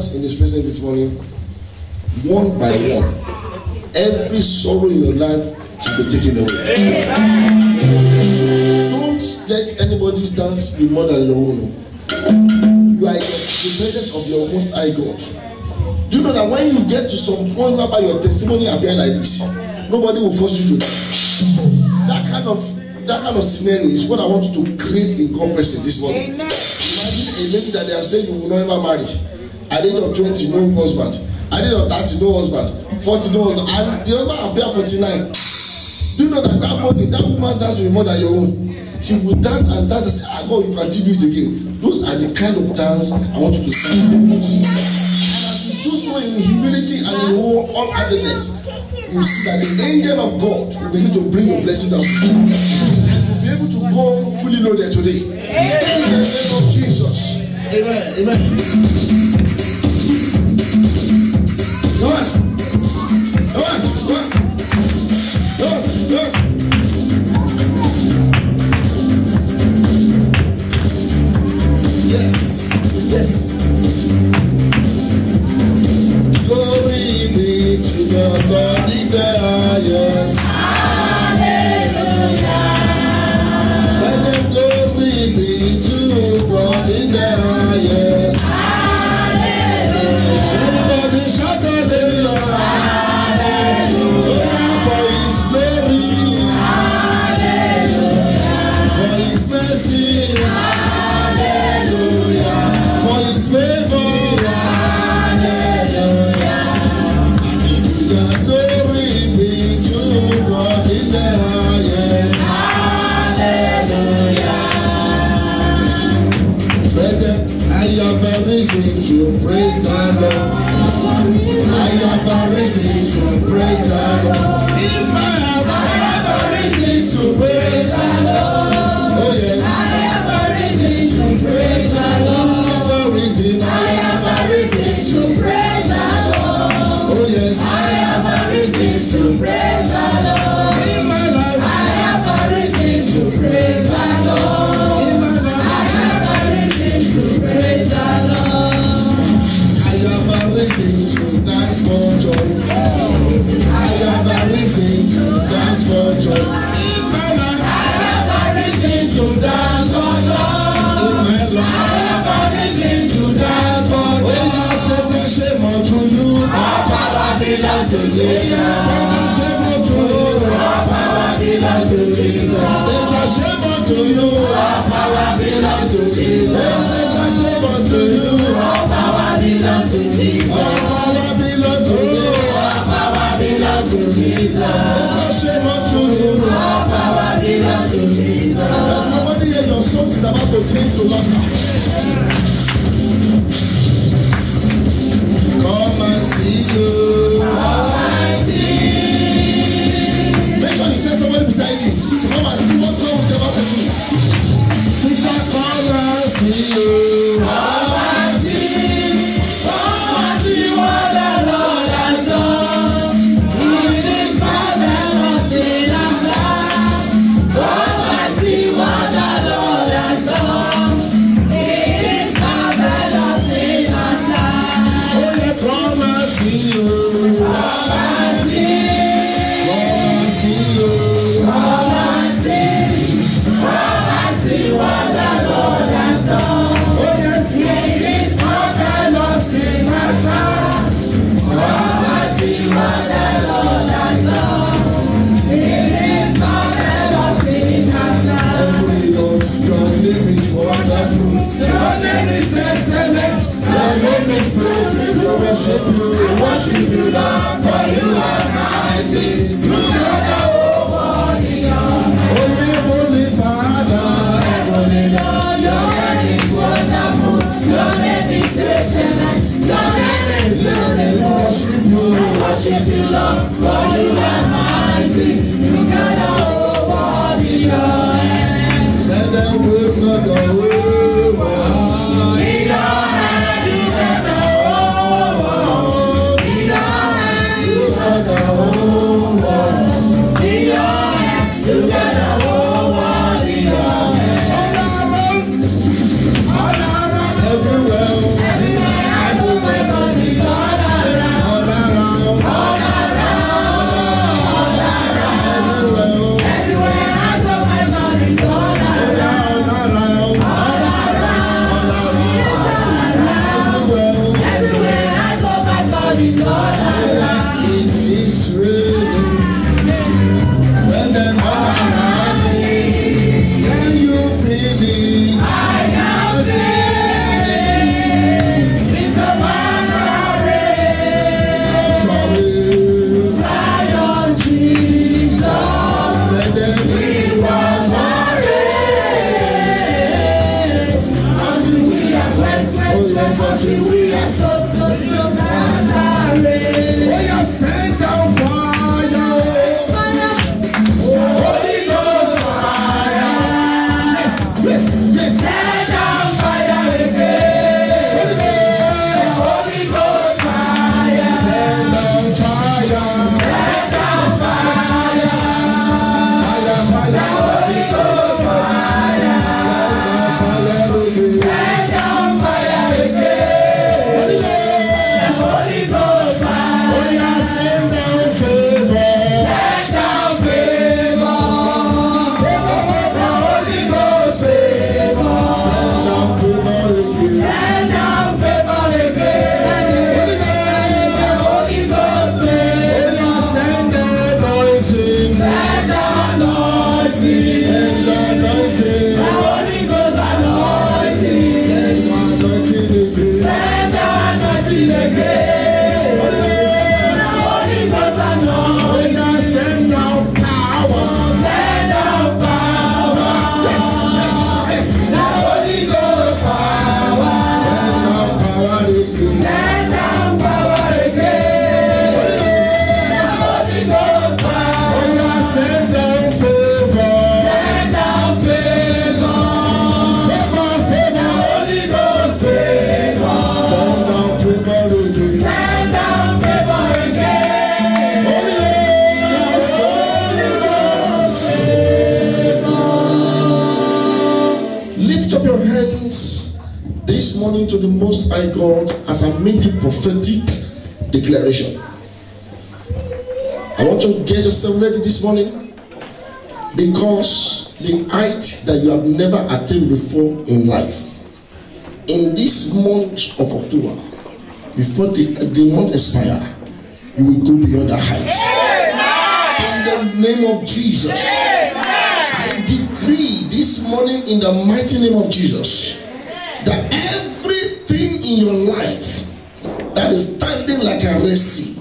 In His presence this morning, one by one, every sorrow in your life should be taken away. Don't let anybody's dance be more than your own. You are in the presence of your Most High God. Do you know that when you get to some point whereby your testimony appear like this, nobody will force you to dance. That kind of scenario is what I want you to create in God's presence this morning. Amen. Imagine a lady that they have said you will not ever marry. At the age of 20, no husband. At the age of 30, no husband. 40, no husband. And the husband appear 49. Do you know that morning, that woman dance will be more than your own? She will dance and dance and say, God, you can still do it again. Those are the kind of dance I want you to see. And as you do so in humility and in all heartedness, you see that the angel of God will begin to bring your blessing down. And you'll be able to go fully loaded today. In the name of Jesus. Amen. Amen. Yes. Glory be to the God in the highest. Hallelujah. Let them glory be to God in the highest. Hallelujah. Everybody shout hallelujah. belongs to Jesus. All power belongs to Jesus. To you, all power belongs to Jesus. All power belongs to Jesus. All power belongs to you. All power belongs to Jesus. All power belongs to Jesus. Somebody here, your soul is about to change to laughter. Come and see you. Come and see. Make sure you tell somebody beside you. Come and see what God is about to do. Sister, come and see you. Come and see. Come and see what the Lord has done. He is marvelous in our life. Come and see what the Lord has done. He is marvelous in our life. Oh yeah, come and see you. Come and see. Come and see you. Come and see. Come and see what the Lord has done. Oh yes, It is marvelous in our sight. Come and see what the Lord has done. It is marvelous in our sight. Your name is wonderful. Your name is excellent. Your name is beautiful. We worship you. We worship you, Lord, for you are mighty. You are the whole Oh yeah, Holy Father. Heavenly Lord, your name is wonderful. Your name is excellent. Your name is beautiful. Worship you. I worship you, Lord, for you are mighty. You got the whole world in your hands. Let them wave not the whole world. In your hands, you got the whole world. In your hands, you got the whole world. In your hands, you got the whole world in your hands. All around, everywhere. Everywhere I go, my God is all around. All around, All around, all around. everywhere. Everywhere I go, my God is all around. All around, All around, everywhere. everywhere I go, my God is all around. It is raining. When them all around me, can you feel it? I can feel it's a matter Sorry. cry on Jesus. Let them We want more rain. Until we are wet, until we are soaked, until Nazareth. Oh, yeah, send down fire. Holy Ghost fire. Yes, yes. Send down fire again. Holy Ghost fire. Send down fire. Send down fire. Fire, fire. Holy Ghost fire. Send down fire again. Holy Ghost fire. Oh, yeah, send down favor. Send down favor. Holy Ghost favor. Send down favor again. Send down favor again. Holy Ghost Oh, favor. yeah, send down anointing. Send down anointing. Send down anointing. Holy Ghost anointing. Send down anointing again. Send down anointing again. Holy Ghost Oh, anointing. yeah, send down power. Send down power. Yes, yes, yes. The Holy Ghost power. Send down power again. Send down power again. Holy Ghost power. Oh, yeah, send down favor. Send down favor. Favor, favor. Holy Ghost favor. Send down favor again. Send down favor again. Holy Ghost Lift up your hands this morning to the Most High God as I make the prophetic declaration. I want you to get yourself ready this morning because the height that you have never attained before in life, in this month of October, before the month expire, you will go beyond that height. In the name of Jesus, I decree this morning in the mighty name of Jesus that everything in your life that is standing like a Red Sea,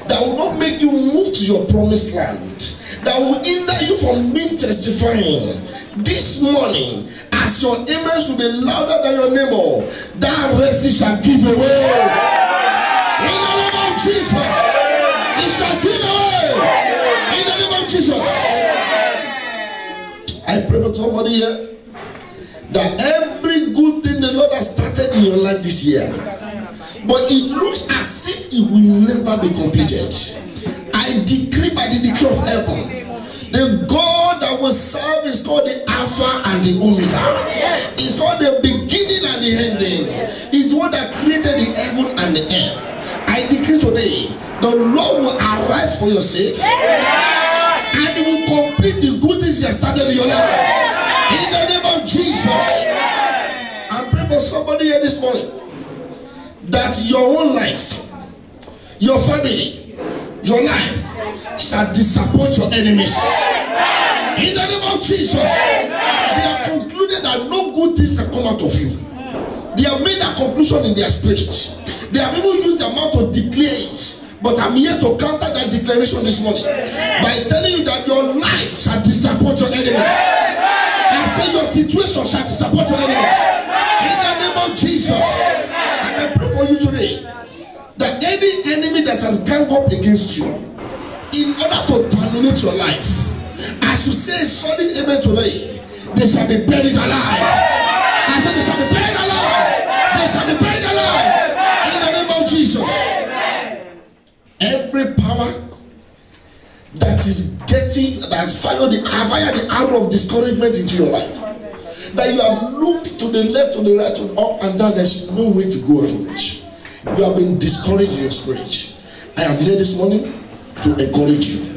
that will not make you move to your promised land, that will hinder you from being testifying, this morning, as your image will be louder than your neighbor, that Red Sea shall give away. In the name of Jesus, it shall give away. In the name of Jesus. I pray for somebody here that every good thing the Lord has started in your life this year, but it looks as if it will never be completed. I decree by the decree of heaven, the God that will serve is called the Alpha and the Omega. It's called the beginning and the ending. It's the one that created the heaven and the earth. I decree today, the Lord will arise for your sake, and He will complete the good things He has started in your life. In the name of Jesus. I pray for somebody here this morning that your own life, your family, your life shall disappoint your enemies. In the name of Jesus. They have concluded that no good things shall come out of you. They have made that conclusion in their spirit. They have even used their mouth to declare it. But I'm here to counter that declaration this morning by telling you that your life shall disappoint your enemies. I say your situation shall disappoint your enemies. In the name of Jesus. And I pray for you today that any enemy that has ganged up against you in order to terminate your life, as you say solid amen today, they shall be buried alive. I said they shall be buried alive. They shall be buried alive. In the name of Jesus. Every power that is getting, that has fired the arrow of discouragement into your life, that you have looked to the left, to the right, to up and down, there's no way to go out of it. You have been discouraged in your spirit. I am here this morning to encourage you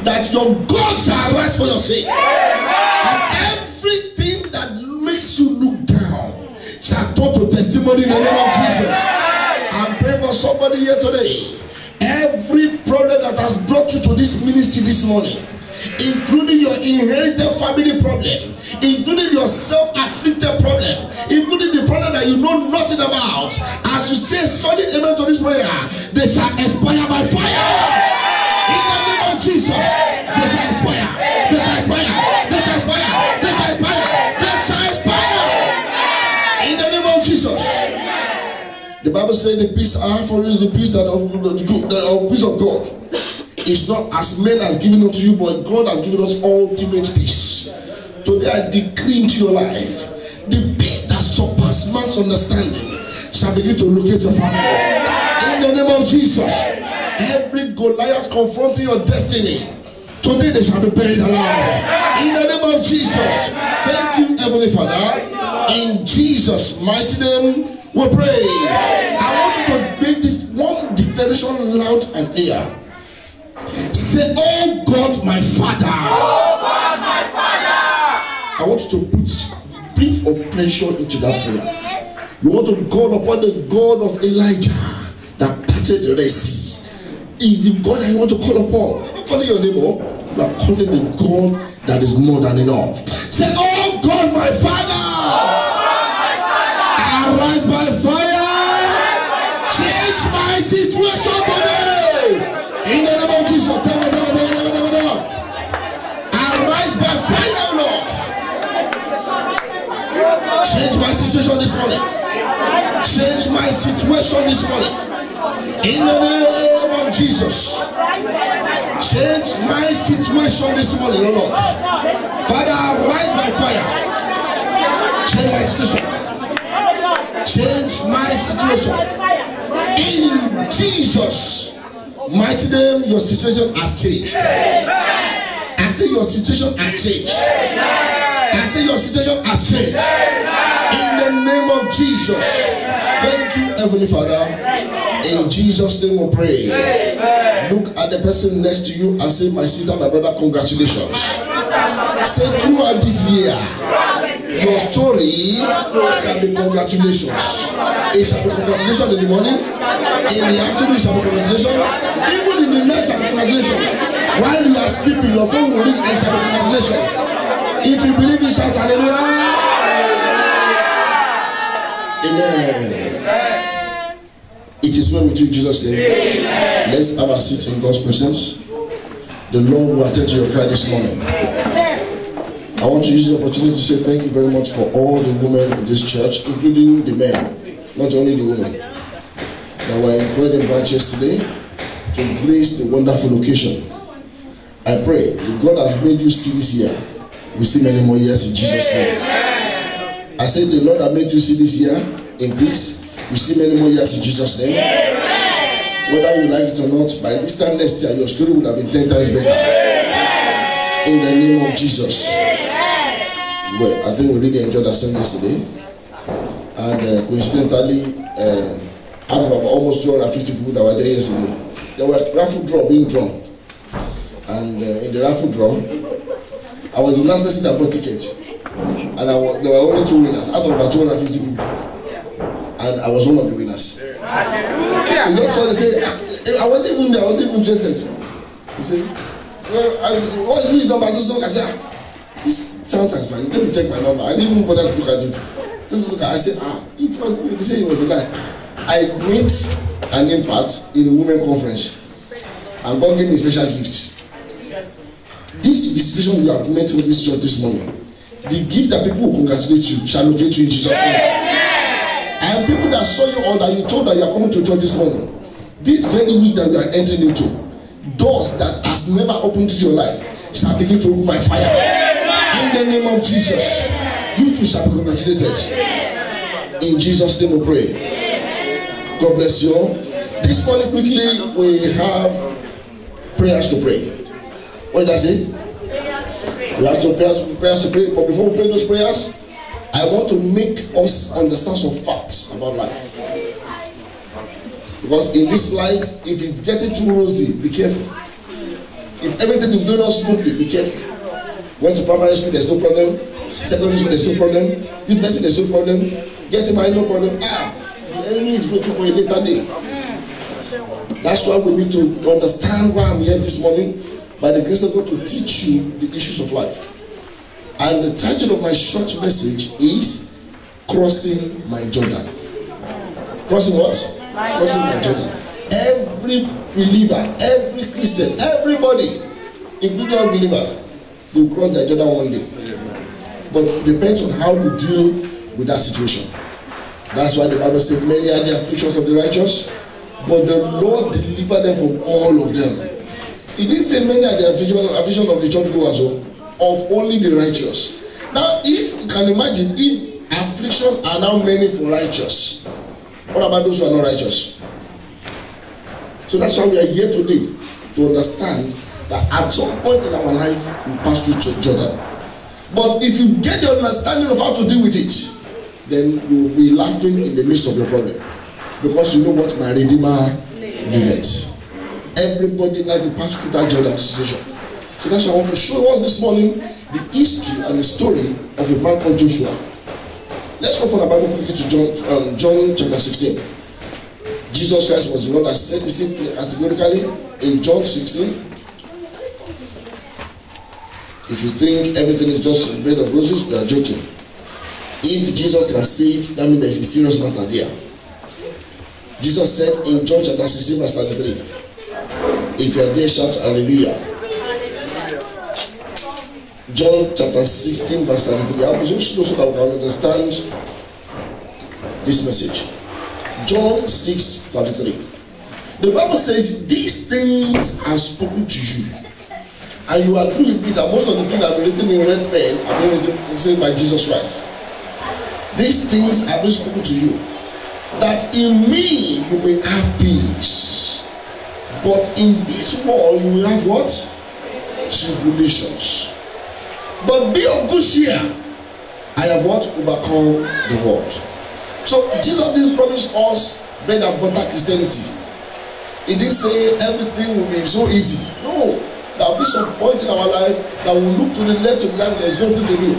that your God shall arise for your sake, and everything that makes you look down shall turn to testimony in the name of Jesus. I'm praying for somebody here today. Every problem that has brought you to this ministry this morning, including your inherited family problem, including your self-afflicted problem, including the problem that you know nothing about, as you say solid amen to this prayer, they shall expire by fire. In the name of Jesus, they shall expire. They shall expire. They shall expire. They shall expire. They shall expire. In the name of Jesus. The Bible says the peace I have for you is the peace that of peace of God. It's not as men has given unto you, but God has given us ultimate peace. Today I decree into your life, the peace that surpasses man's understanding shall begin to locate your family. In the name of Jesus. Every Goliath confronting your destiny, today they shall be buried alive. In the name of Jesus. Thank you, Heavenly Father. In Jesus' mighty name we pray. I want you to make this one declaration loud and clear. Say, oh God, my Father. Oh God, my Father. I want you to put brief of pressure into that prayer. You want to call upon the God of Elijah that parted the Red Sea. Is the God that you want to call upon. You're not calling your neighbor, you are calling the God that is more than enough. Say, oh God, my Father. Arise by fire. Change my situation today. In the name of Jesus. Arise by fire, Lord. Change my situation this morning. Change my situation this morning. In the name of Jesus. Change my situation this morning, Lord. Father, arise by fire. Change my situation. Change my situation. In Jesus' mighty name, your situation has changed. I say your situation has changed. I say your situation has changed. In the name of Jesus. Thank you, Heavenly Father. In Jesus' name we pray. Look at the person next to you and say, my sister, my brother, congratulations. Say, throughout this year, Your story shall be congratulations. It shall be congratulations in the morning. In the afternoon, it shall be congratulations. Even in the night, it shall be congratulations. While you are sleeping, your phone will ring and it shall be congratulations. If you believe it, shout hallelujah. Amen. It is well with you, Jesus' name. Amen. Let's have a seat in God's presence. The Lord will attend to your cry this morning. I want to use the opportunity to say thank you very much for all the women in this church, including the men, not only the women, that were employed in branches today to grace the wonderful occasion. I pray that God has made you see this year. We see many more years in Jesus' name. I said the Lord has made you see this year in peace. You see many more years in Jesus' name. Whether you like it or not, by this time next year, your story would have been 10 times better. In the name of Jesus. Well, I think we really enjoyed our service yesterday. And coincidentally, out of about almost 250 people that were there yesterday, there were raffle draw being drawn. And in the raffle draw, I was the last person that bought tickets. And there were only 2 winners out of about 250 people. And I was one of the winners. He just called and said, I wasn't even there, I wasn't even interested. He said, well, what's this number? I said, this sounds like man. Let me check my number. I didn't even bother to look at it. I said, it was, they say it was a lie. I made an impact in a women conference. And God gave me a special gift. This visitation you have made for this church this morning, the gift that people will congratulate you shall locate you in Jesus' name. And people that saw you or that you told that you are coming to church this morning, this very week that you are entering into, doors that has never opened to your life shall begin to open by fire. In the name of Jesus, you too shall be congratulated. In Jesus' name we pray. God bless you all. This morning quickly we have prayers to pray. What did I say? We have prayers to pray. But before we pray those prayers, I want to make us understand some facts about life. Because in this life, if it's getting too rosy, be careful. If everything is going on smoothly, be careful. Went to primary school, there's no problem. Secondary school, there's no problem. University, there's no problem. Getting married, no problem. The enemy is waiting for a later day. That's why we need to understand why I'm here this morning, by the grace of God, to teach you the issues of life. And the title of my short message is Crossing My Jordan. Crossing what? Crossing my Jordan. Every believer, every Christian, everybody, including unbelievers, will cross their Jordan one day. But it depends on how you deal with that situation. That's why the Bible says, many are the afflictions of the righteous, but the Lord delivered them from all of them. It didn't say many are the afflictions of the churchgoers, of only the righteous. Now, if you can imagine, if affliction are now many for righteous, what about those who are not righteous? So that's why we are here today, to understand that at some point in our life we pass through Jordan. But if you get the understanding of how to deal with it, then you will be laughing in the midst of your problem, because you know what my Redeemer liveth. Everybody like to pass through that Jordan situation. So that's why I want to show us this morning the history and the story of a man called Joshua. Let's open our Bible quickly to John chapter 16. Jesus Christ was the one that said this thing categorically in John 16. If you think everything is just a bed of roses, we are joking. If Jesus can say it, that means there's a serious matter there. Jesus said in John chapter 16 verse 33, if you are there, shout hallelujah. John chapter 16 verse 33. I'll be just slow so that we can understand this message. John 6:33. The Bible says, these things are spoken to you. And you agree with me that most of the things that have been written in red pen have been written by Jesus Christ. These things have been spoken to you, that in me you may have peace. But in this world you will have what? Tribulations. But be of good cheer. I have what? Overcome the world. So Jesus didn't promise us bread and butter Christianity. He didn't say everything will be so easy. No. There will be some point in our life that we look to the left, to the right, and there's nothing to do.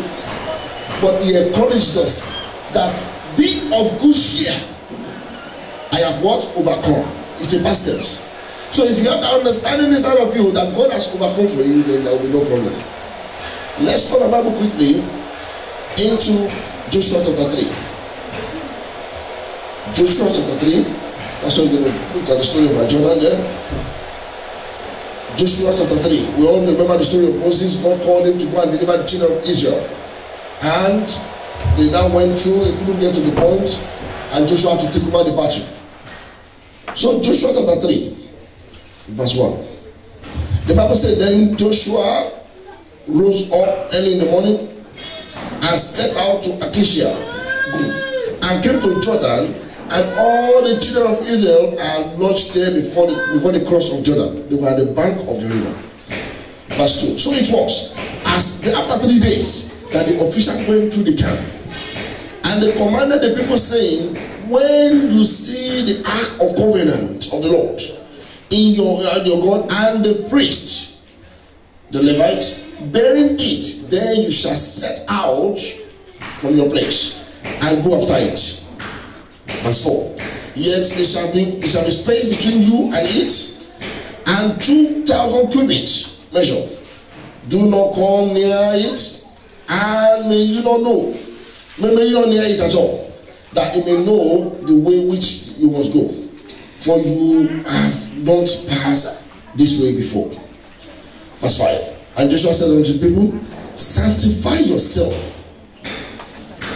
But he encouraged us that be of good cheer. I have what? Overcome. It's a past tense. So if you have the understanding inside of you that God has overcome for you, then there will be no problem. Let's turn the Bible quickly into Joshua chapter 3. Joshua chapter 3. That's what we're going to look at the story of Jordan there. Joshua chapter 3. We all remember the story of Moses. God called him to go and deliver the children of Israel. And they now went through, it couldn't get to the point, and Joshua had to take over the battle. So Joshua chapter 3. Verse 1. The Bible said, then Joshua rose up early in the morning and set out to Acacia Grove and came to Jordan, and all the children of Israel are lodged there before the cross of Jordan. They were at the bank of the river. Verse 2. So it was after 3 days that the official went through the camp, and they commanded the people, saying, when you see the ark of covenant of the Lord in your God, and the priest, the Levite, bearing it, then you shall set out from your place and go after it. Verse 4. Yet there shall be space between you and it, and 2,000 cubits measure. Do not come near it, and may you not know, may you not near it at all, that you may know the way which you must go. For you have not passed this way before. Verse 5. And Joshua said unto the people, sanctify yourself,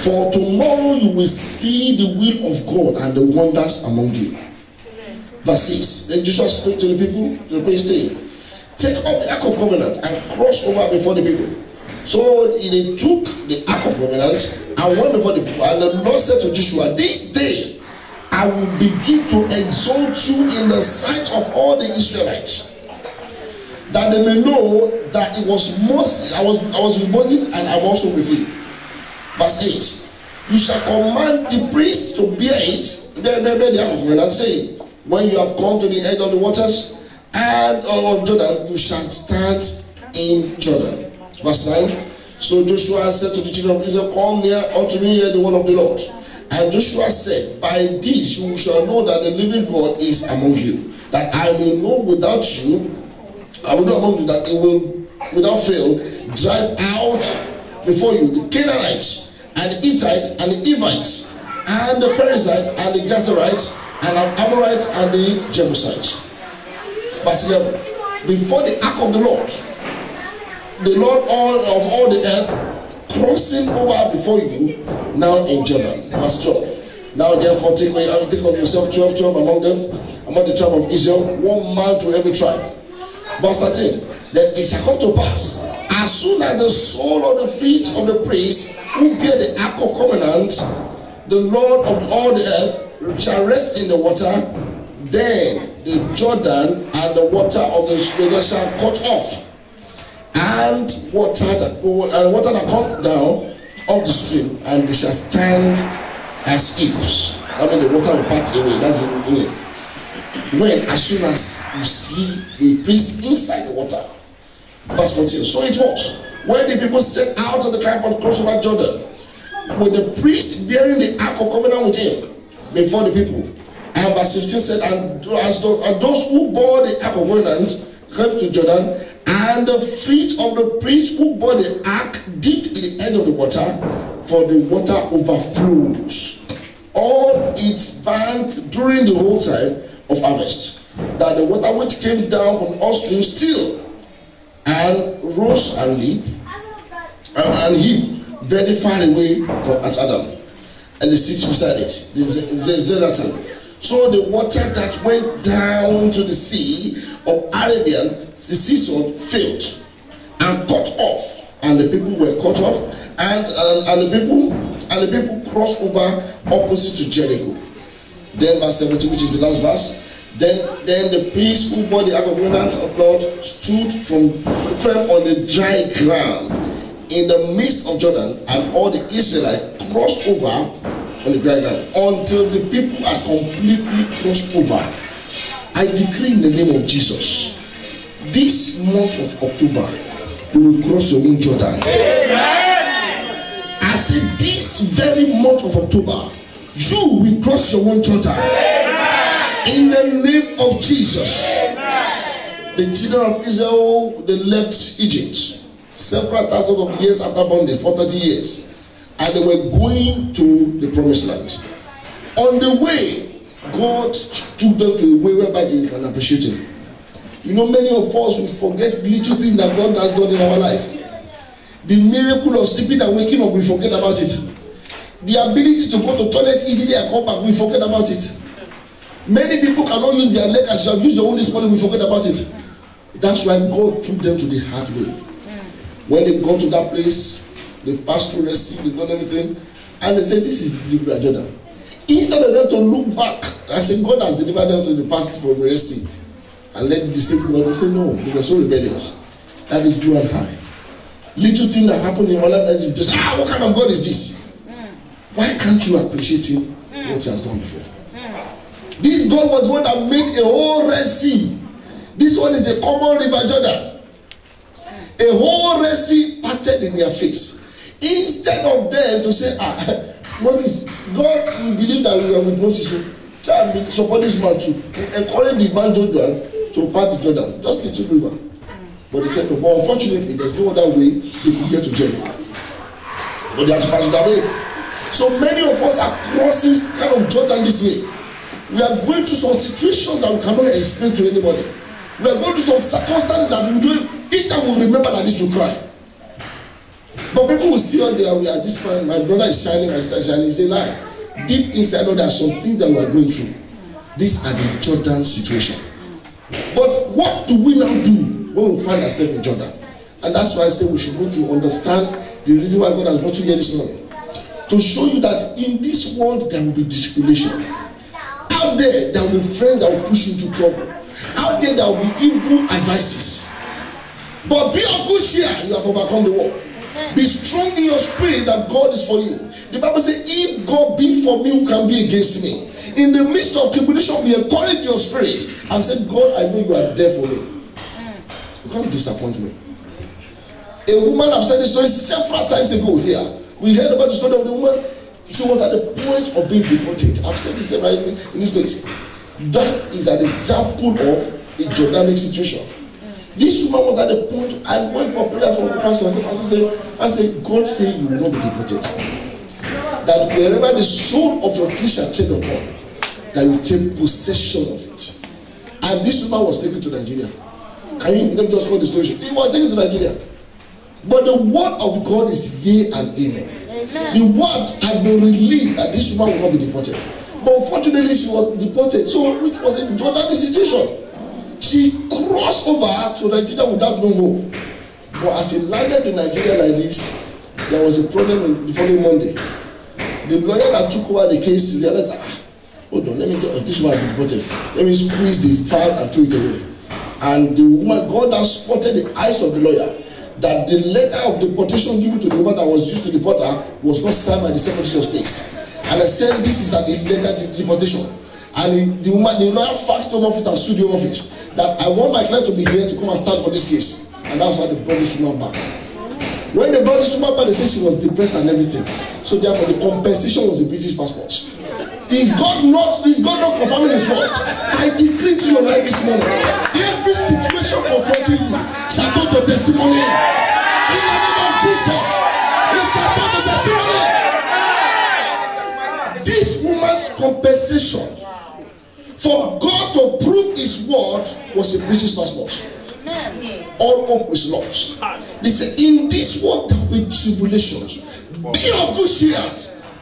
for tomorrow you will see the will of God and the wonders among you. Verse 6. Then Joshua spoke to the people, to the priest, saying, take up the ark of covenant and cross over before the people. So they took the ark of covenant and went before the people. And the Lord said to Joshua, this day I will begin to exalt you in the sight of all the Israelites, that they may know that it was Moses. I was with Moses, and I'm also with you. Verse 8. You shall command the priest to bear it, bear the ark of covenant, saying, when you have come to the edge of the waters and of Jordan, you shall stand in Jordan. Verse 9. So Joshua said to the children of Israel, come near unto me, hear the word of the Lord. And Joshua said, by this you shall know that the living God is among you, that I will know without you, I will know among you that it will without fail drive out before you the Canaanites and the Hittites and the Evites and the Perizzites and the Gazarites and the Amorites and the Jebusites. Verse 11. Before the ark of the Lord of all the earth, crossing over before you now in Jordan. Verse 12. Now therefore take of yourself 12 among them, among the tribe of Israel, 1 man to every tribe. Verse 13. Then it shall come to pass, as soon as the sole of the feet of the priest who bear the ark of covenant, the Lord of all the earth, shall rest in the water, then the Jordan and the water of the river shall cut off, and water that come down of the stream, and they shall stand as heaps. I mean, the water will part away. That's it. When, as soon as you see the priest inside the water. Verse 14. So it was, when the people set out of the camp and crossed over Jordan, with the priest bearing the ark of covenant with him before the people. And verse 15 said, and those who bore the ark of covenant came to Jordan, and the feet of the priest who bore the ark dipped in the edge of the water, for the water overflows all its bank during the whole time of harvest, that the water which came down from all streams still, and rose and leap and heap very far away from Adam, and the city beside it, Zeratan. So the water that went down to the sea of Arabian, the season failed and cut off, and the people were cut off, and the people crossed over opposite to Jericho. Then verse 17, which is the last verse. Then the priest who bore the ark of covenant of God stood firm on the dry ground in the midst of Jordan, and all the Israelites crossed over on the dry ground until the people are completely crossed over. I decree in the name of Jesus, this month of October, you will cross your own Jordan. Amen. I said this very month of October, you will cross your own Jordan. In the name of Jesus. The children of Israel, they left Egypt several thousands of years after bondage, for 30 years. And they were going to the promised land. On the way, God took them to a way whereby they can appreciate Him. You know, many of us will forget little things that God has done in our life. The miracle of sleeping and waking up, we forget about it. The ability to go to the toilet easily and come back, we forget about it. Many people cannot use their leg as you have used your own this morning, we forget about it. That's why God took them to the hard way. When they got to that place, they've passed through the sea, they've done everything, and they said, this is the river Jordan. Instead of them to look back and say, God has delivered them to the past from the sea, and let the same God, they say, no, they were so rebellious. That is you and I. Little thing that happened in my life, that you just, what kind of God is this? Why can't you appreciate Him for what He has done before? This God was one that made a whole Red Sea. This one is a common river Jordan. A whole Red Sea parted in their face. Instead of them to say, Moses, God, we believe that we are with Moses. Try and support this man to encourage the man Jordan to part the Jordan. Just little river. But they said no. But unfortunately, there's no other way they could get to Jericho. But they have to pass that way. So many of us are crossing kind of Jordan this way. We are going through some situations that we cannot explain to anybody. We are going through some circumstances that we do. Each time we remember that this will cry. But people will see out there, we are this man, my brother is shining, my sister is shining. He say, lie. Deep inside, there are some things that we are going through. These are the Jordan situation. But what do we now do when we find ourselves in Jordan? And that's why I say we should go to understand the reason why God has brought you here this morning. To show you that in this world there will be tribulation. Out there will be friends that will push you into trouble. Out there will be evil advices. But be of good cheer, you have overcome the world. Be strong in your spirit that God is for you. The Bible says, if God be for me, who can be against me? In the midst of tribulation, be encouraged your spirit and say, God, I know you are there for me. You can't disappoint me. A woman, I've said this story several times ago here. We heard about the story of the woman. She was at the point of being deported. I've said this right in this place. That is an example of a Jordanic situation. This woman was at the point, I went for prayer from the pastor. I said, God said you will not be deported. That wherever the soul of your feet shall tread upon, that you take possession of it. And this woman was taken to Nigeria. Can you let me just call the story? He was taken to Nigeria. But the word of God is yea and amen. The word has been released that this woman will not be deported. But unfortunately, she was deported. So, which was a Jordanic situation. She crossed over to Nigeria without no hope. But as she landed in Nigeria like this, there was a problem the following Monday. The lawyer that took over the case realized, hold on, this one be deported. Let me squeeze the file and throw it away. And the woman, God has spotted the eyes of the lawyer that the letter of deportation given to the woman that was used to deport her was not signed by the Secretary of State. And I said, this is an illegal deportation. And the lawyer faxed home office and sued the home office that I want my client to be here to come and stand for this case. And that's why they brought this woman back. When they brought this woman back, they said she was depressed and everything. So therefore, the compensation was a British passport. Is God not confirming His word? I decree to your life this morning, every situation confronting you shall go to testimony. In the name of Jesus, it shall go to testimony. This woman's compensation for God to prove His word was a British passport. All hope was lost. They said, in this world there will be tribulations. Be of good cheer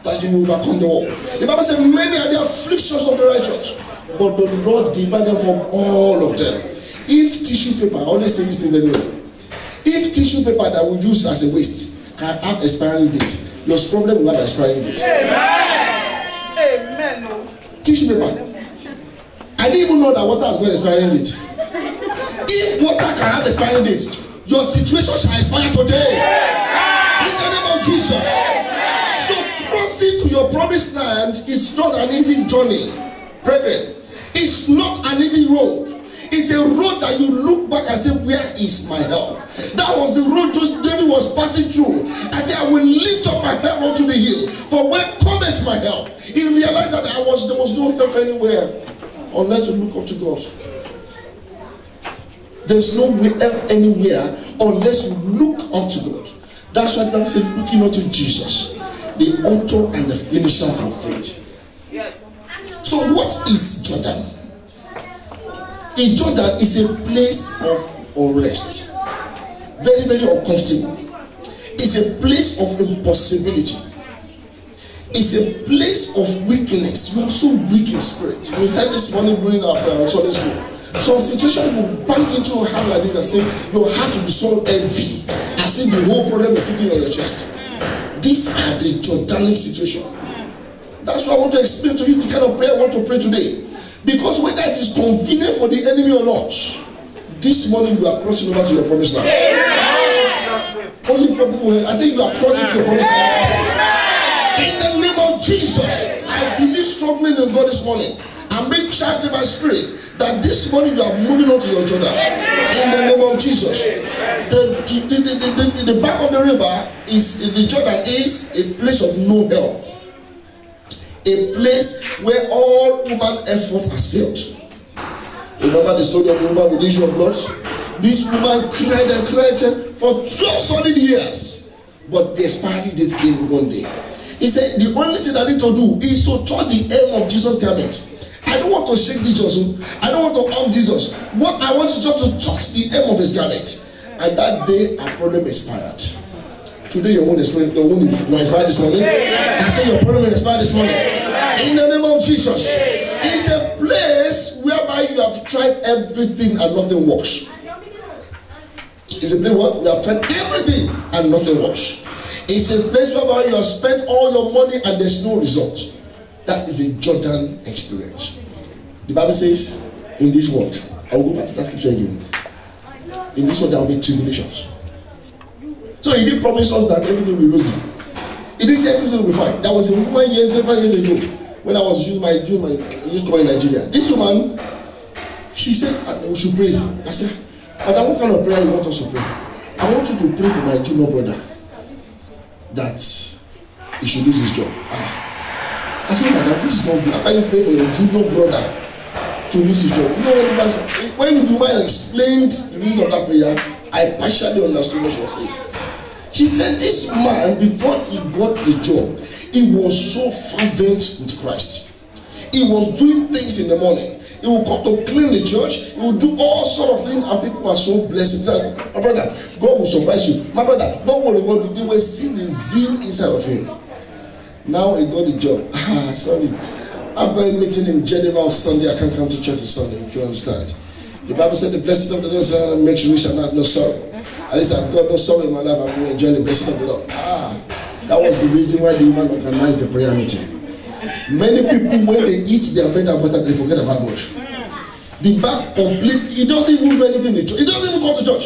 that you will overcome the world. The Bible says, many are the afflictions of the righteous, but the Lord delivered them from all of them. If tissue paper, I always say this thing very well. If tissue paper that we use as a waste can have expiring date, your problem will have expiring date. Amen. Tissue paper. I didn't even know that water has got expiring date. If water can have expiring date, your situation shall expire today. In the name of Jesus. So crossing to your promised land is not an easy journey. Brethren, it's not an easy road. It's a road that you look back and say, where is my help? That was the road David was passing through. I said, I will lift up my head unto the hill, for where cometh my help? He realized that there was no help anywhere unless you look up to God. There's no help anywhere unless you look up to God. That's why the Bible said, looking unto Jesus, the author and the finisher of our faith. So what is Jordan? A Jordan is a place of unrest. Very, very uncomfortable. It's a place of impossibility. It's a place of weakness. We are so weak in spirit. We heard this morning during our Sunday school. Some situation will bang into your hand like this and say your heart will be so heavy, as if the whole problem is sitting on your chest. These are the Jordanic situation. That's why I want to explain to you the kind of prayer I want to pray today. Because whether it is convenient for the enemy or not, this morning you are crossing over to your promised land. Only for people here, I say you are crossing to your promised land. In the name of Jesus, I believe strongly in God this morning. I'm being charged in my spirit that this morning you are moving on to your Jordan. In the name of Jesus. The back of the river is the Jordan is a place of no help. A place where all human effort has failed. Remember the story of the woman with the issue of blood? This woman cried and cried for 12 solid years. But the expiry date came one day. He said, the only thing I need to do is to touch the hem of Jesus' garment. I don't want to shake Jesus. I don't want to harm Jesus. What I want is just to touch the hem of his garment. And that day, our problem expired. Today, your own experience, your own will expire this morning. I say your problem will expire this morning. In the name of Jesus. It's a place whereby you have tried everything and nothing works. It's a place where you have tried everything and nothing works. It's a place whereby you have spent all your money and there's no result. That is a Jordan experience. The Bible says in this world, I will go back to that scripture again. In this world there will be tribulations. So he did promise us that everything will be rosy. He didn't say everything will be fine. There was a woman several years ago when I was using my youth call in Nigeria. This woman, she said we should pray. I said, Madam, what kind of prayer you want us to pray? I want you to pray for my junior brother that he should lose his job. I said, Madam, this is not good. How can you pray for your junior brother to lose his job? You know when the woman explained the reason of that prayer, I partially understood what she was saying. She said this man, before he got the job, he was so fervent with Christ. He was doing things in the morning. He would come to clean the church. He would do all sorts of things, and people are so blessed. My brother, God will surprise you. My brother, don't worry what they were seeing the zeal inside of him. Now he got the job. Sorry. I've got a meeting in Geneva on Sunday. I can't come to church on Sunday, if you understand. The Bible said the blessing of the Lord makes rich and not no sorrow. At least I've got no sorrow in my life. I'm enjoying the blessing of the Lord. That was the reason why the woman organized the prayer meeting. Many people, when they eat their bread and butter, they forget about God. The back complete, he doesn't even do anything in church. He doesn't even come to church.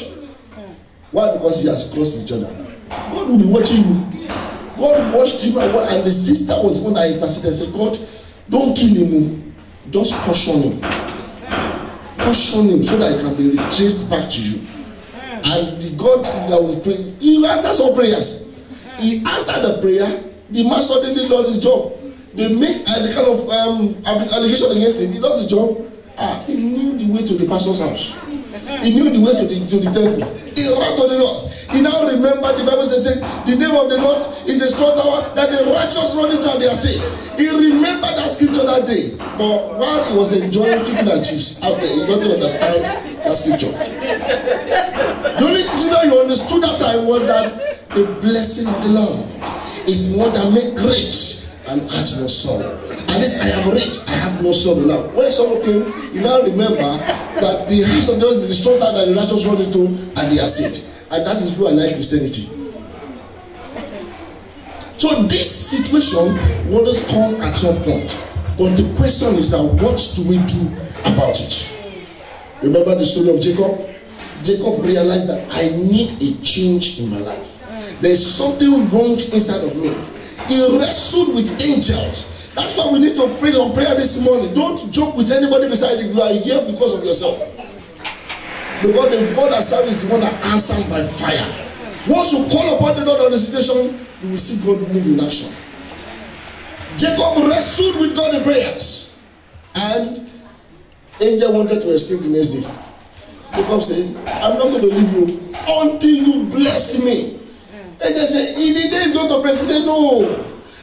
Why? Because he has crossed the Jordan. God will be watching you. God watched him, and the sister was one that interceded and said, God, don't kill him. Just caution him. Caution him so that he can be retraced back to you. And the God that will pray, he answers all prayers. He answered the prayer. The man suddenly lost his job. They make the kind of allegation against him. He lost his job. He knew the way to the pastor's house. He knew the way to the temple. He ran to the Lord. He now remembered, the Bible says, the name of the Lord is the strong tower that the righteous run into and they are saved. He remembered that scripture that day. But while he was enjoying chicken and chips out there, he doesn't understand that scripture. The only thing that you understood that time was that the blessing of the Lord is more than make rich and add no sorrow. At least I am rich, I have no sorrow now. When sorrow came, you now remember that the house of the Lord is the strong tower that the righteous run into and they are saved. And that is you and I Christianity. So this situation will always come at some point. But the question is that what do we do about it? Remember the story of Jacob? Jacob realized that I need a change in my life. There is something wrong inside of me. He wrestled with angels. That's why we need to pray on prayer this morning. Don't joke with anybody beside you. You are here because of yourself. Because the God I serve is the one that answers by fire. Once you call upon the Lord on the situation, you will see God move in action. Jacob wrestled with God in prayers, and angel wanted to escape the next day. Jacob said, I'm not going to leave you until you bless me. Angel said, in the day he's going to pray. He said, no,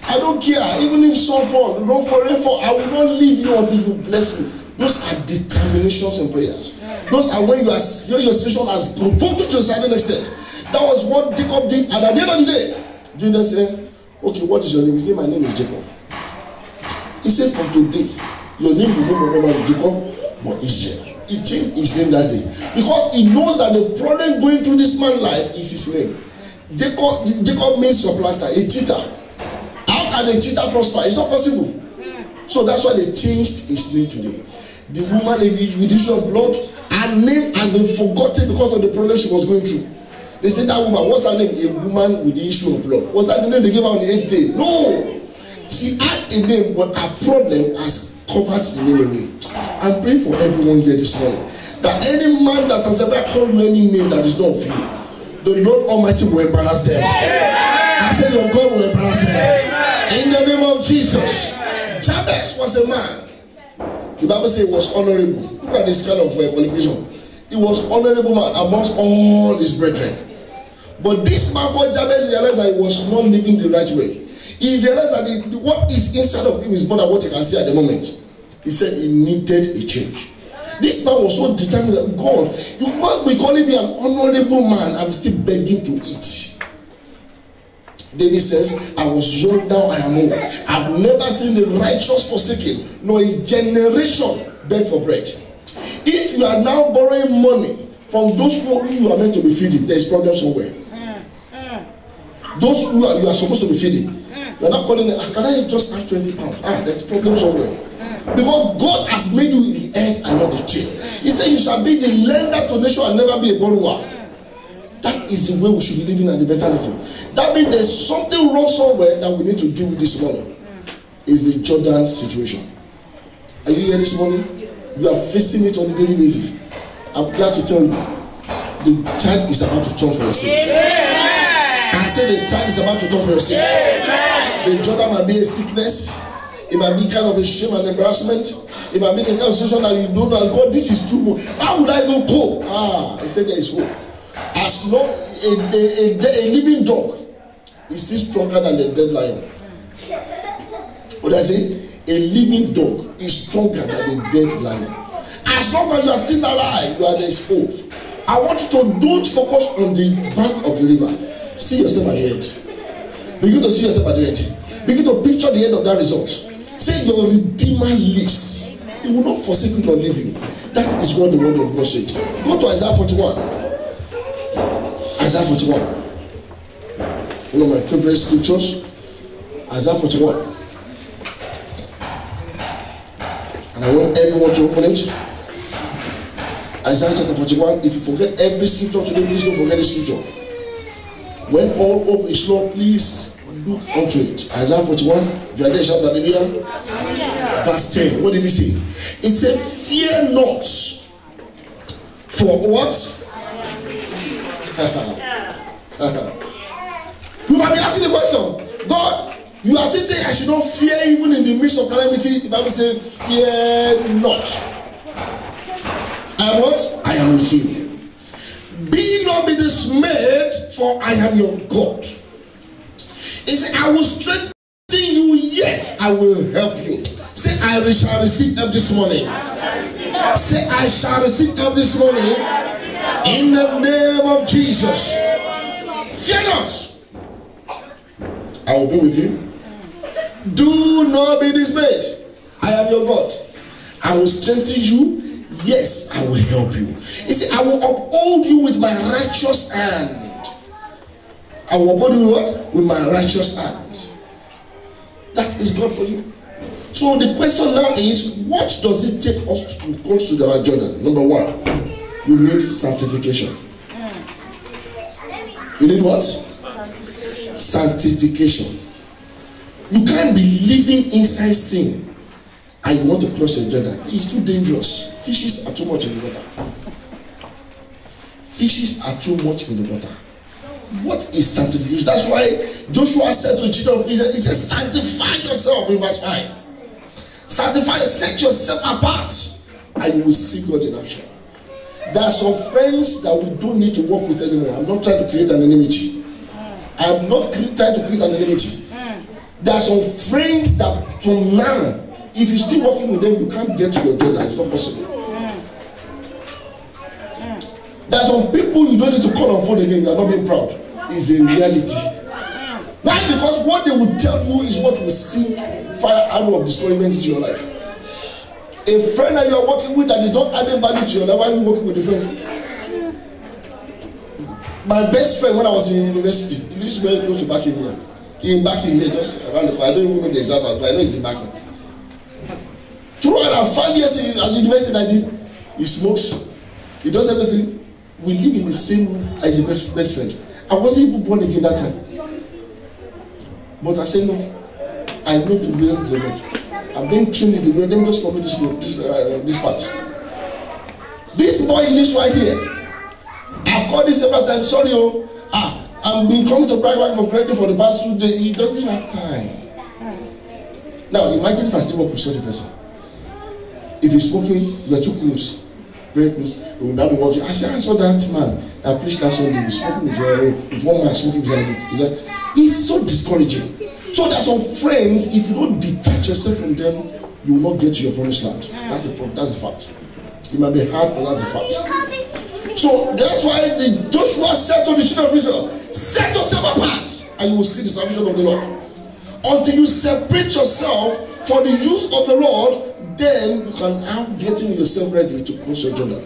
I don't care. Even if some fall, don't fall, I will not leave you until you bless me. Those are determinations in prayers. Those are when your situation has provoked you to a certain extent. That was what Jacob did. And at the end of the day, Jacob said, okay, what is your name? He said, my name is Jacob. He said, from today, your name will no longer be Jacob, but Israel. He changed his name that day. Because he knows that the problem going through this man's life is his name. Jacob means supplanter, a cheater. How can a cheater prosper? It's not possible. So that's why they changed his name today. The woman with the issue of blood, her name has been forgotten because of the problem she was going through. They said, that woman, what's her name? A woman with the issue of blood. Was that the name they gave her on the 8th day? No! She had a name, but her problem has covered the name away. I'm praying for everyone here this morning, that any man that has ever called you any name that is not of you, the Lord Almighty will embarrass them. I said, your God will embarrass them. In the name of Jesus. Jabez was a man. The Bible says he was honorable. Look at this kind of qualification. He was honorable man amongst all his brethren. But this man called Jabez realized that he was not living the right way. He realized that what is inside of him is more than what he can see at the moment. He said he needed a change. This man was so determined that God, you must be calling me an honorable man. I'm still begging to eat. David says, I was young, now I am old. I've never seen the righteous forsaken, nor his generation beg for bread. If you are now borrowing money from those who you are meant to be feeding, there is problem somewhere. Those who you are supposed to be feeding, you are not calling them, can I just have 20 pounds? There's problem somewhere. Because God has made you the head and not the tail. He said you shall be the lender to nation and never be a borrower. That is the way we should be living at the mentality. That means there's something wrong somewhere that we need to deal with this morning. Is the Jordan situation. Are you here this morning? You are facing it on a daily basis. I'm glad to tell you, the tide is about to turn for your sake. I said the tide is about to turn for your sake. The Jordan might be a sickness. It might be kind of a shame and embarrassment. It might be the kind of situation that you don't know. God, this is too much. How would I go cope? I said there is hope. As long a living dog is still stronger than a dead lion. What I say? A living dog is stronger than a dead lion. As long as you are still alive, you are exposed. I want you to don't focus on the bank of the river. See yourself at the end. Begin to see yourself at the end. Begin to picture the end of that result. Say your Redeemer lives. He will not forsake you nor leave you. That is what the word of God said. Go to Isaiah 41. Isaiah 41. One of my favorite scriptures. Isaiah 41. And I want everyone to open it. Isaiah chapter 41. If you forget every scripture today, please don't forget the scripture. When all hope is lost, please look unto it. Isaiah 41. If you are there, shout hallelujah. Verse 10. What did he say? He said, fear not. For what? You might be asking the question, God, you are still saying I should not fear even in the midst of calamity. The Bible says, fear not. I am what? I am with you. Be not be dismayed, for I am your God. He said, I will strengthen you. Yes, I will help you. Say, I shall receive help this morning. Say, I shall receive help this morning. In the name of Jesus. Fear not. I will be with you. Do not be dismayed. I am your God. I will strengthen you. Yes, I will help you. He said, I will uphold you with my righteous hand. I will uphold you with what? With my righteous hand. That is God for you. So the question now is, what does it take us to cross to our Jordan? Number one, you need sanctification. You need what? Sanctification. You can't be living inside sin and you want to cross the Jordan. It's too dangerous. Fishes are too much in the water. fishes are too much in the water. What is sanctification? That's why Joshua said to the children of Israel, he said, sanctify yourself in verse 5. Sanctify, set yourself apart, and you will see God in action. There are some friends that we don't need to work with anymore. I'm not trying to create an enmity. I'm not trying to create an enmity. There are some friends that from now, if you're still working with them, you can't get to your agenda. It's not possible. There are some people you don't need to call on phone again. You are not being proud. It's a reality. Why? Because what they will tell you is what will sink fire arrow of destroyment into your life. A friend that you are working with that is not adding value to your life, why are you working with a friend? My best friend when I was in university, he lives very close to back in here. Back in here, just around the corner. I don't even know the exact address, but I know he's in back in. Throughout our 5 years at the university like this, he smokes, he does everything. We live in the same as a best friend. I wasn't even born again that time. But I said, no, I know the way of the Lord. I'm being trained in the way. Let me just follow this part. This boy lives right here. I've called him several times. Sorry, I've been coming to private for credit for the past 2 days. He doesn't have time. Now, imagine if I still work with such a person. If he's smoking, we are too close. Very close. We will now be watching. I said, I saw that man. I preached last Sunday. He's smoking with one man smoking beside me. It's so discouraging. So there are some friends, if you don't detach yourself from them, you will not get to your promised land. That's the problem. That's a fact. It might be hard, but that's a fact. So that's why Joshua said to the children of Israel, set yourself apart, and you will see the salvation of the Lord. Until you separate yourself for the use of the Lord, then you can now getting yourself ready to cross your Jordan.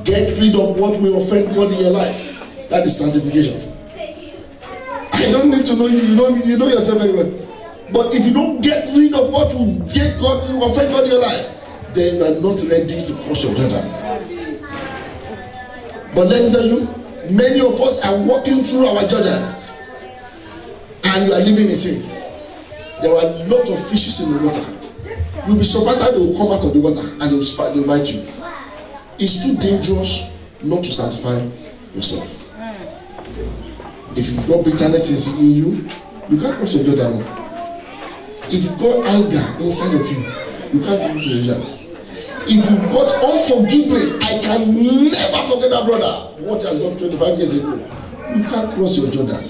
Get rid of what will offend God in your life. That is sanctification. I don't need to know you. You know yourself very well. But if you don't get rid of what will get God, will offend God in your life, then you are not ready to cross your Jordan. But let me tell you, many of us are walking through our Jordan, and you are living in sin. There are a lot of fishes in the water. You'll be surprised how they will come out of the water and they will bite you. It's too dangerous not to sanctify yourself. If you've got bitterness in you, you can't cross your Jordan. If you've got anger inside of you, you can't cross your Jordan. If you've got unforgiveness, I can never forget that brother, what he has done 25 years ago. You can't cross your Jordan.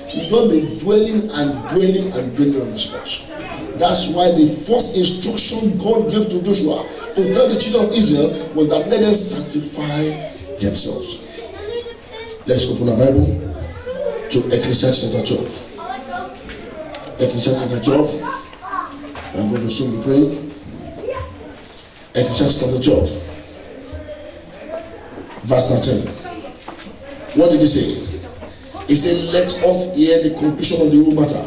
You don't be dwelling and dwelling and dwelling on the spot. That's why the first instruction God gave to Joshua to tell the children of Israel was that let them sanctify themselves. Let's open our Bible to Ecclesiastes chapter 12. Ecclesiastes chapter 12. I'm going to soon be praying. Ecclesiastes chapter 12. Verse 13. What did he say? He said, let us hear the conclusion of the whole matter.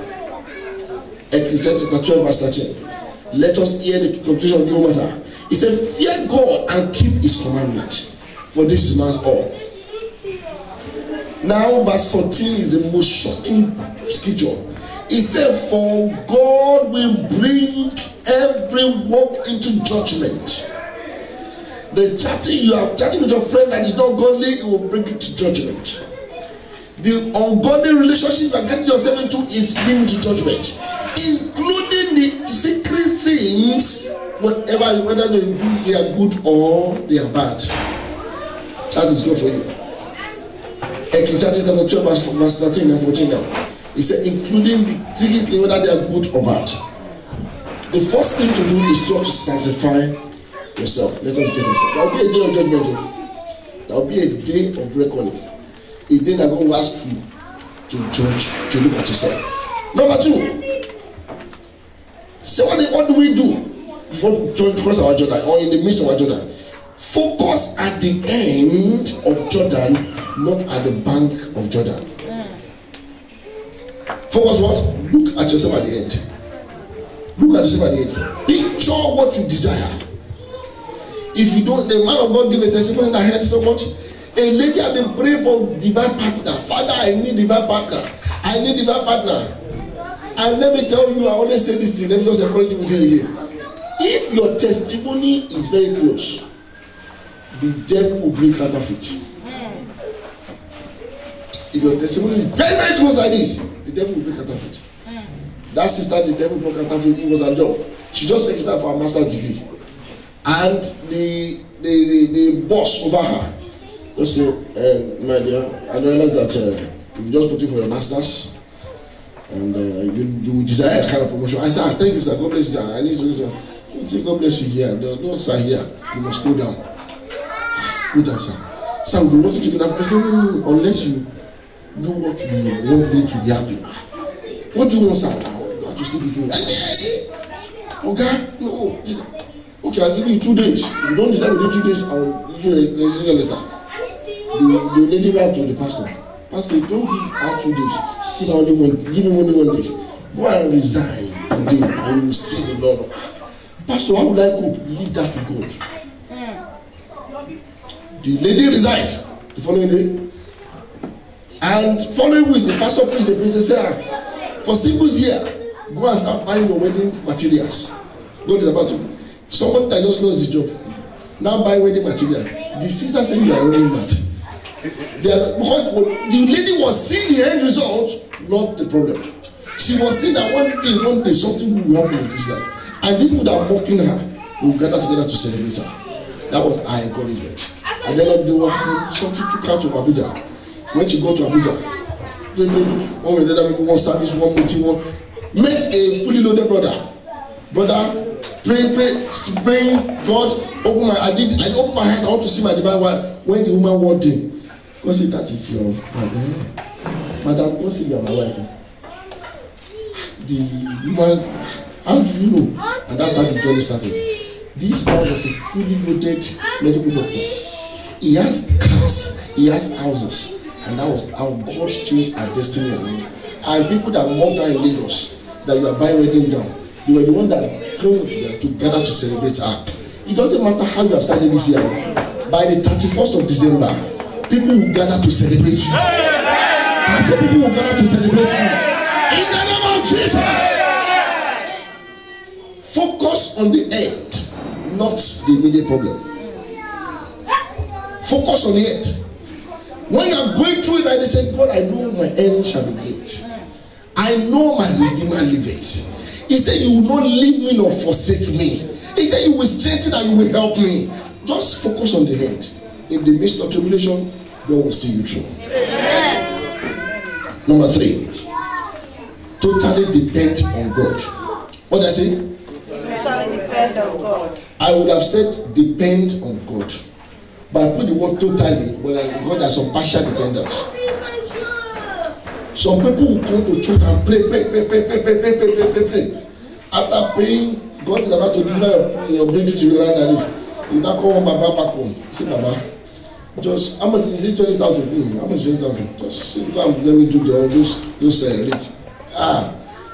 Ecclesiastes chapter 12 verse 13. Let us hear the conclusion of the whole matter. He said, fear God and keep his commandment, for this is not all. Now verse 14 is the most shocking scripture. He said, for God will bring every work into judgment. You are chatting with your friend that is not godly, he will bring it to judgment. The ungodly relationship you are getting yourself into is bringing to judgment, including the secret things, whether they are good or they are bad. That is good for you. Ecclesiastes chapter 12 verse 13 and 14 now. He said, including the secret things, whether they are good or bad. The first thing to do is to sanctify yourself. Let us get this. There will be a day of judgment. There will be a day of reckoning. A day that God will ask you to judge, to look at yourself. Number 2. So what do we do before we cross our Jordan or in the midst of our Jordan? Focus at the end of Jordan, not at the bank of Jordan. Focus what? Look at yourself at the end. Look at yourself at the end. Picture what you desire. If you don't, the man of God gave a testimony that I heard so much. A lady has been praying for divine partner. Father, I need divine partner. I need divine partner. And let me tell you, I always say this thing. Let me just encourage you with it again. If your testimony is very close, the devil will bring counterfeit. If your testimony is very, very close like this, the devil will bring counterfeit. That sister, the devil brought counterfeit. It was her job. She just registered for a master's degree, and the boss over her just say, "My dear, I realize that you've just put in for your masters, and you desire a kind of promotion." I said, "Thank you, sir. God bless you, sir. I need to." He said, "God bless you here. Don't sir here. You must go down. Go down, sir. Sir, we'll be working together. No, unless you do what you want me to be happy. What do you want, sir? I want to sleep with me." Okay, no. Okay, I'll give you 2 days. If you don't decide within 2 days, I'll give you a letter. The lady went to the pastor. Pastor, don't give out 2 days. Give him only 1 day. Go and resign today, and you will see the Lord. Pastor, how would I cope? Leave that to God. The lady resigned the following day. And following week, the pastor preached the message, said, for singles here, go and start buying your wedding materials. God is about to. Someone that just lost his job, now buy wedding material. The sister said, you are running mad. Because the lady was seeing the end result, not the problem. She was seeing that one day something will happen with this life. And people that are mocking her will gather together to celebrate her. That was her encouragement. And then they were something took her to Abuja. When she got to Abuja, one service, one meeting, met a fully loaded brother, praying, God, open my, I opened my eyes, I want to see my divine wife. When the woman walked in, God said, that is your madam, God said, you are my wife. The woman, how do you know? And that's how the journey started. This man was a fully loaded medical doctor. He has cars, he has houses, and that was how God changed our destiny. And people that mocked her in Lagos, that you are buying wedding gown, you were the one that came together to celebrate her. It doesn't matter how you have started this year. By the 31st of December, people will gather to celebrate you. I say people will gather to celebrate you. In the name of Jesus. Focus on the end, not the immediate problem. Focus on the end. When you are going through it, I say, God, I know my end shall be great. I know my Redeemer liveth. He said, you will not leave me nor forsake me. He said, you will strengthen and you will help me. Just focus on the end. In the midst of tribulation, God will see you through. Amen. Number 3, totally depend on God. What did I say? Totally depend on God. I would have said depend on God. But I put the word totally when God has some partial dependence. Some people will come to church and pray. After praying, God is about to deliver your breakthrough to your hand. You now call Baba back home. Say, Baba, just how much is it? 20,000. How much is 20,000? Just sit down and let me do the just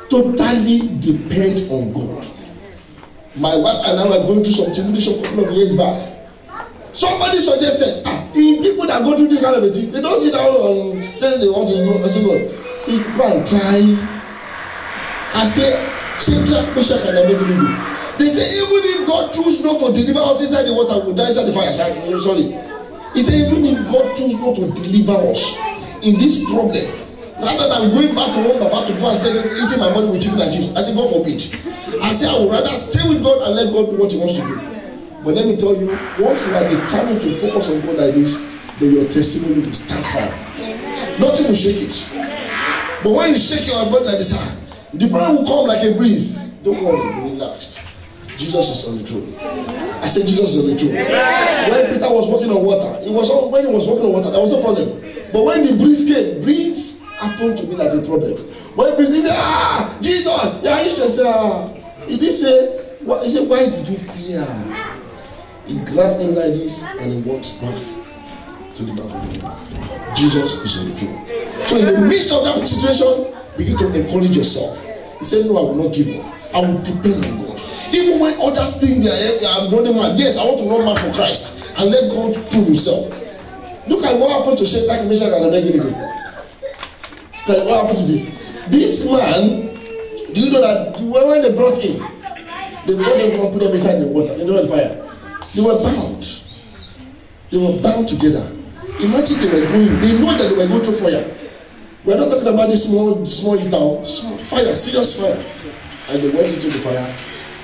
totally depend on God. My wife and I were going through some tribulation a couple of years back. Somebody suggested, in people that go through this kind of a thing, they don't sit down and say they want to go. I say, God, say, go and try. I say, Shadrach, Meshach, and Abednego. They say, even if God choose not to deliver us inside the water, we'll die inside the fire. Sorry. He said, even if God choose not to deliver us in this problem, rather than going back to one Baba to go and say, eating my money with chicken and chips, I say, God forbid. I say, I would rather stay with God and let God do what He wants to do. But let me tell you, once you are determined to focus on God like this, then your testimony will stand firm. Nothing will shake it. But when you shake your body like this, the problem will come like a breeze. Don't worry, be relaxed. Jesus is on the throne. I said Jesus is on the throne. When Peter was walking on water, when he was walking on water, there was no problem. But when the breeze came, breeze happened to be like a problem. When breeze said, Jesus, yeah, he just said, he didn't say, he said, why did you fear? He grabbed him like this and he walks back to the back of the river. Jesus is on the throne. So in the midst of that situation, begin to encourage yourself. He said, no, I will not give up. I will depend on God. Even when others think they are running mad, yes, I want to run mad for Christ and let God prove Himself. Look at what happened to Shadrach, Meshach, and Abednego. What happened to them? This man, do you know that when they brought him, they brought them and put them inside the water, in the fire. They were bound. They were bound together. Imagine they were going, they know that they were going through fire. We're not talking about this small town, fire, serious fire. And they went into the fire,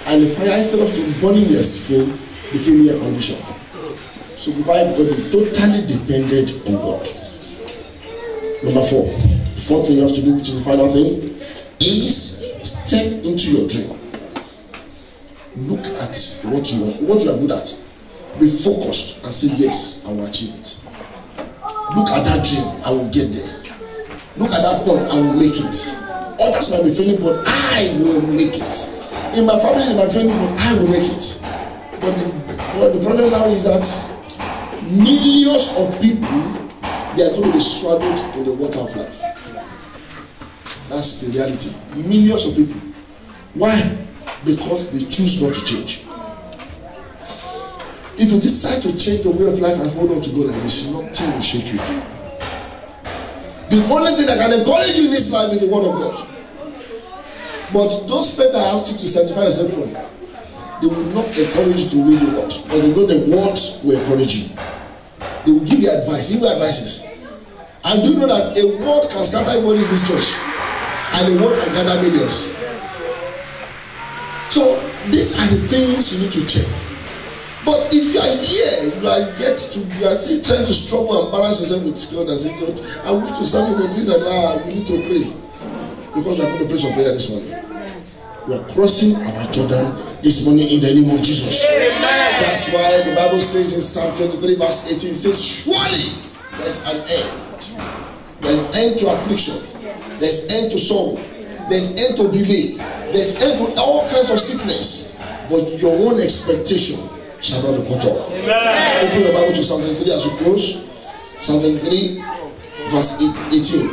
and the fire, instead of burning their skin, became air conditioned. So everybody totally depended on God. Number 4, the 4th thing you have to do, which is the final thing, is step into your dream. Look at what you are good at. Be focused and say, yes, I will achieve it. Look at that dream, I will get there. Look at that point, I will make it. Others might be failing, but I will make it. In my family, in my family, but I will make it. But the problem now is that millions of people, they are going to be swallowed in the water of life. That's the reality. Millions of people. Why? Because they choose not to change. If you decide to change your way of life and hold on to God like this, nothing will shake you. The only thing that can encourage you in this life is the word of God. But those faith that ask you to sanctify yourself from, they will not encourage you to read the word, but they know the word will encourage you. They will give you advice, give you advices. And do you know that a word can scatter everybody in this church, and a word can gather millions? So these are the things you need to check. But if you are here, you are still trying to struggle and balance yourself with God and say, God, I wish to serve you, but this and that, we need to pray. Because we are going to pray some prayer this morning. We are crossing our Jordan this morning in the name of Jesus. Amen. That's why the Bible says in Psalm 23 verse 18, it says, surely there is an end. There is an end to affliction. There is an end to sorrow. There is an end to delay. There is an end to all kinds of sickness. But your own expectation shall not be cut off. Amen. Open your Bible to Psalm 23 as we close. Psalm 23 verse 18.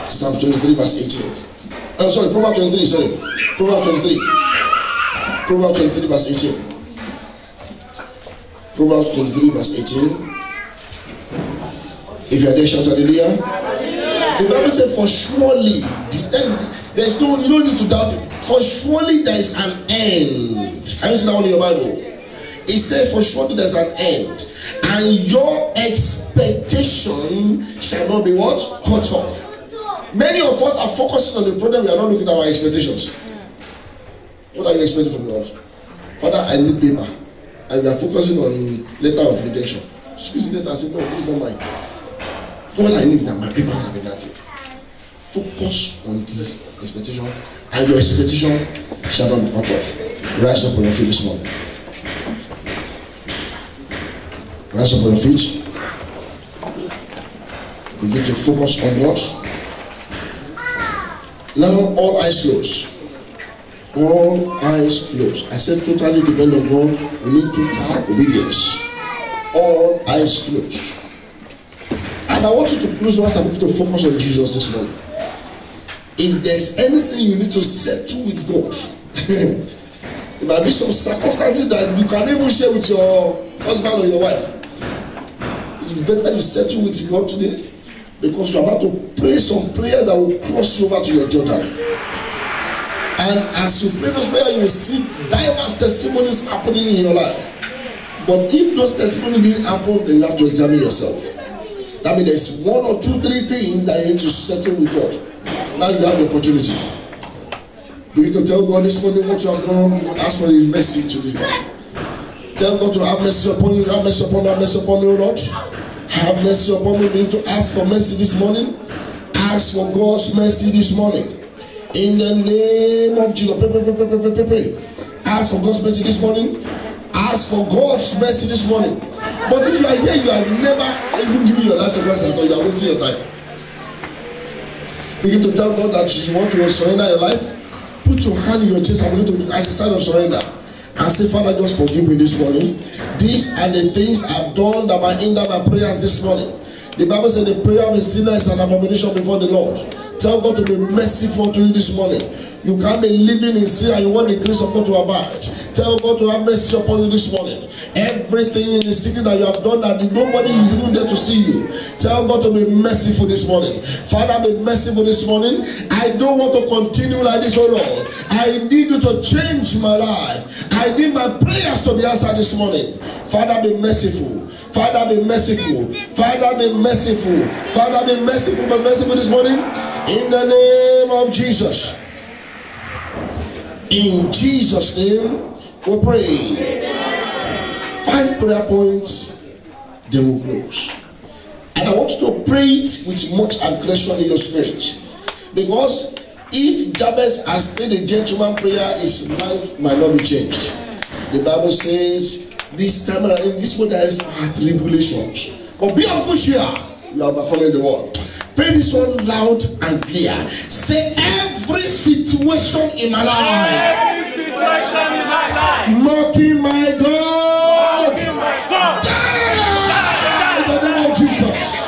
Psalm 23 verse 18. Oh, sorry, Proverbs 23, sorry. Proverbs 23. Proverbs 23 verse 18. Proverbs 23 verse 18. If you are there, shout hallelujah. Hallelujah. The Bible said, for surely the end, there's no, you don't need to doubt it. For surely there is an end. Can you see that one in your Bible? It said, for surely there's an end, and your expectation shall not be what? Cut off. Many of us are focusing on the problem, we are not looking at our expectations. What are you expecting from God? Father, I need paper. And we are focusing on letter of rejection. Squeeze the letter and say, no, this is not mine. All I need is that my paper has been granted. Focus on the expectation, and your expectation shall not be cut off. Rise up on your feet this morning. Rise up on your feet. Begin to focus on what? Now all eyes closed. All eyes closed. I said totally depend on God. We need total obedience. All eyes closed. And I want you to close once and begin to focus on Jesus this morning. If there's anything you need to settle with God, there might be some circumstances that you can even share with your husband or your wife. It's better you settle with God today, because you're about to pray some prayer that will cross you over to your Jordan. And as you pray those prayers, you will see diverse testimonies happening in your life. But if those testimonies didn't happen, then you have to examine yourself. That means there's 1 or 2, 3 things that you need to settle with God. Now you have the opportunity. You need to tell God this morning what you have done. Ask for His mercy to this morning. Tell God to have mercy upon you, have mercy upon you, have mercy upon you, Lord. Have mercy upon me. You need to ask for mercy this morning. Ask for God's mercy this morning. In the name of Jesus. Pray. Ask for God's mercy this morning. Ask for God's mercy this morning. But if you are here, you have never even given your life to Christ at all, you are wasting your time. Begin to tell God that you want to surrender your life. Put your hand in your chest and begin to do as a sign of surrender. And say, Father, just forgive me this morning. These are the things I've done that might hinder my prayers this morning. The Bible said the prayer of a sinner is an abomination before the Lord. Tell God to be merciful to you this morning. You can't be living in sin and you want the grace of God to abide. Tell God to have mercy upon you this morning. Everything in the secret that you have done that nobody is even there to see you. Tell God to be merciful this morning. Father, be merciful this morning. I don't want to continue like this, oh Lord. I need you to change my life. I need my prayers to be answered this morning. Father, be merciful. Father, be merciful. Father, be merciful. Father, be merciful. Be merciful this morning. In the name of Jesus. In Jesus' name, we pray. 5 prayer points, they will close. And I want you to pray it with much aggression in your spirit. Because if Jabez has prayed a gentleman prayer, his life might not be changed. The Bible says, this time around, in this world there is tribulations. But be of good cheer, you are overcoming the world. Pray this one loud and clear. Say, every situation in my life. Every situation in my life. Mocking my God. Mocking my God. Die in the name of Jesus.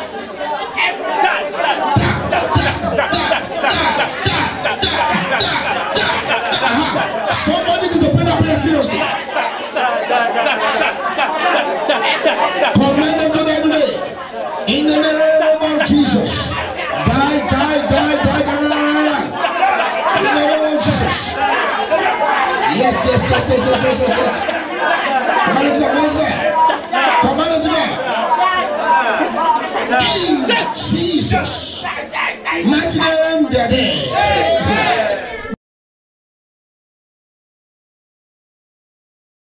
Somebody need to pray that prayer seriously. Command them to die today. In the name of Jesus. Die. In the name of Jesus. Yes. Command it to die. Command it to die. In Jesus' mighty name, they are dead.